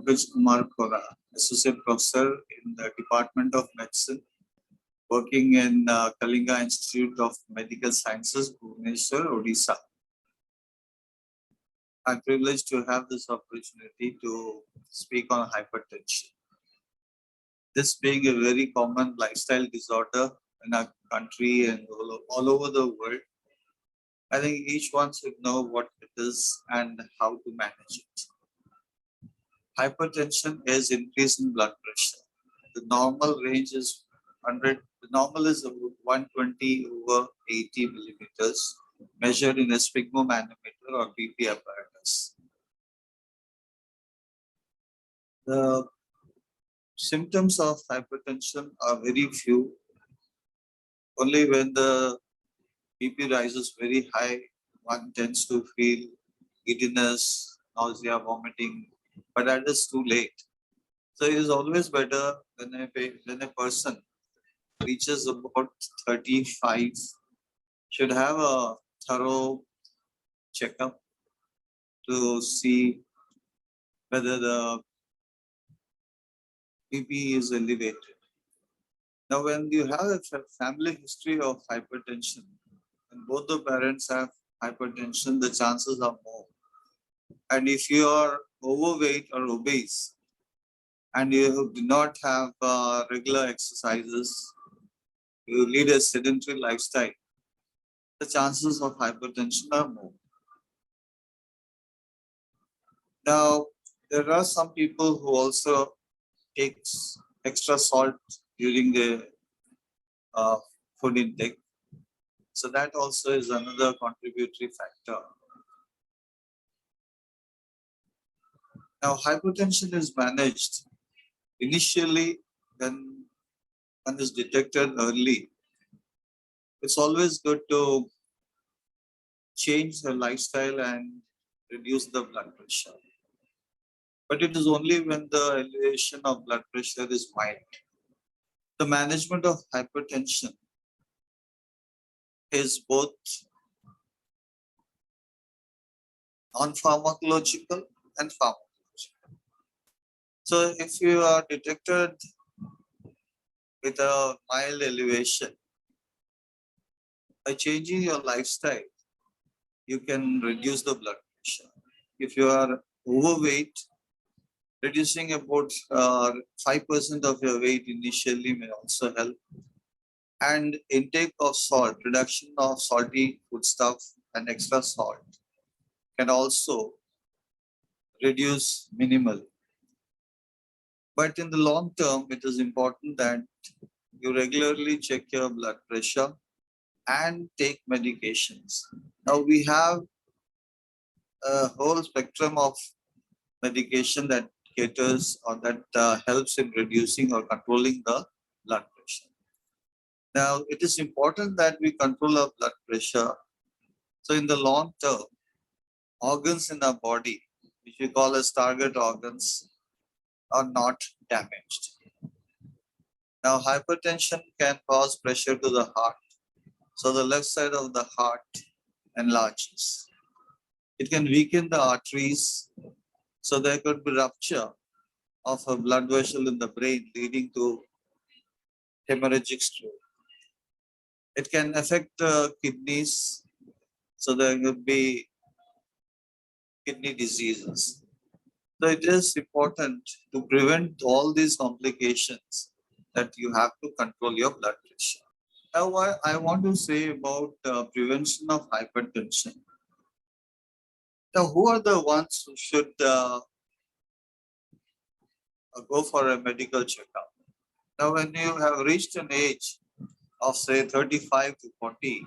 Pankaj Kumar Khora, Associate Professor in the Department of Medicine, working in Kalinga Institute of Medical Sciences, Bhubaneswar, Odisha. I'm privileged to have this opportunity to speak on hypertension. This being a very common lifestyle disorder in our country and all over the world, I think each one should know what it is and how to manage it. Hypertension is increase in blood pressure. The normal range is 100. The normal is about 120 over 80 millimeters, measured in a sphygmomanometer or BP apparatus. The symptoms of hypertension are very few. Only when the BP rises very high, one tends to feel giddiness, nausea, vomiting, but that is too late. So it is always better when a person reaches about 35 should have a thorough checkup to see whether the BP is elevated. Now, when you have a family history of hypertension, and both the parents have hypertension, the chances are more. And if you are overweight or obese, and you do not have regular exercises, you lead a sedentary lifestyle, the chances of hypertension are more. Now, there are some people who also takes extra salt during the food intake. So that also is another contributory factor. Now, hypertension is managed initially when one is detected early. It's always good to change the lifestyle and reduce the blood pressure. But it is only when the elevation of blood pressure is mild. The management of hypertension is both non-pharmacological and pharmacological. So if you are detected with a mild elevation, by changing your lifestyle, you can reduce the blood pressure. If you are overweight, reducing about 5% of your weight initially may also help. And intake of salt, reduction of salty foodstuff and extra salt can also reduce minimally. But in the long term, it is important that you regularly check your blood pressure and take medications. Now we have a whole spectrum of medication that caters or that helps in reducing or controlling the blood pressure. Now, it is important that we control our blood pressure. So in the long term, organs in our body, which we call as target organs, are not damaged. Now, hypertension can cause pressure to the heart. So the left side of the heart enlarges. It can weaken the arteries. So there could be rupture of a blood vessel in the brain leading to hemorrhagic stroke. It can affect kidneys. So there could be kidney diseases. So it is important to prevent all these complications that you have to control your blood pressure. Now, what I want to say about prevention of hypertension. Now, who are the ones who should go for a medical checkup? Now, when you have reached an age of say 35 to 40,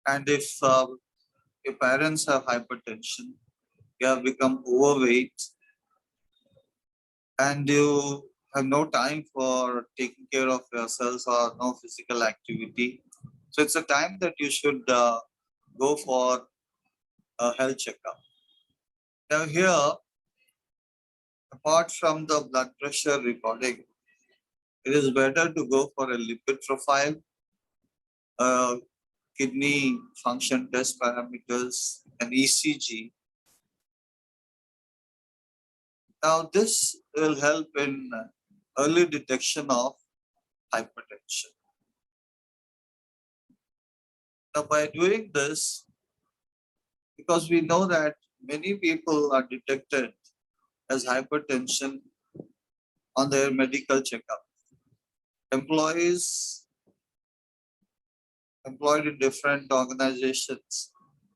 and if your parents have hypertension, you have become overweight, and you have no time for taking care of yourselves or no physical activity. So it's a time that you should go for a health checkup. Now here, apart from the blood pressure recording, it is better to go for a lipid profile, kidney function test parameters, an ECG, Now, this will help in early detection of hypertension. Now, by doing this, because we know that many people are detected as hypertension on their medical checkup. Employees employed in different organizations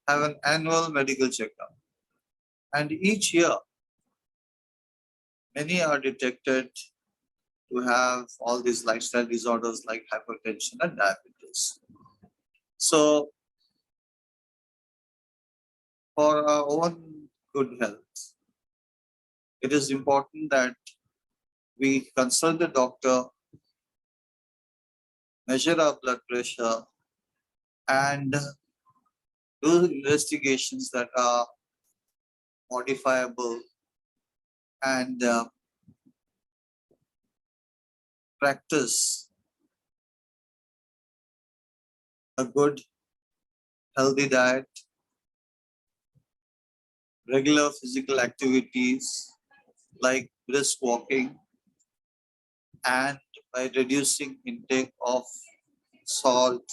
have an annual medical checkup. And each year, many are detected to have all these lifestyle disorders like hypertension and diabetes. So, for our own good health, it is important that we consult the doctor, measure our blood pressure, and do investigations that are modifiable and practice a good healthy diet, regular physical activities like brisk walking, and by reducing intake of salt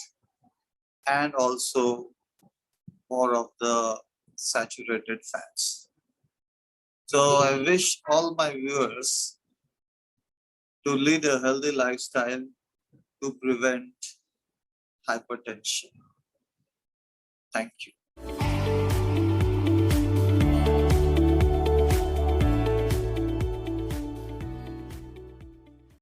and also more of the saturated fats. So I wish all my viewers to lead a healthy lifestyle to prevent hypertension. Thank you.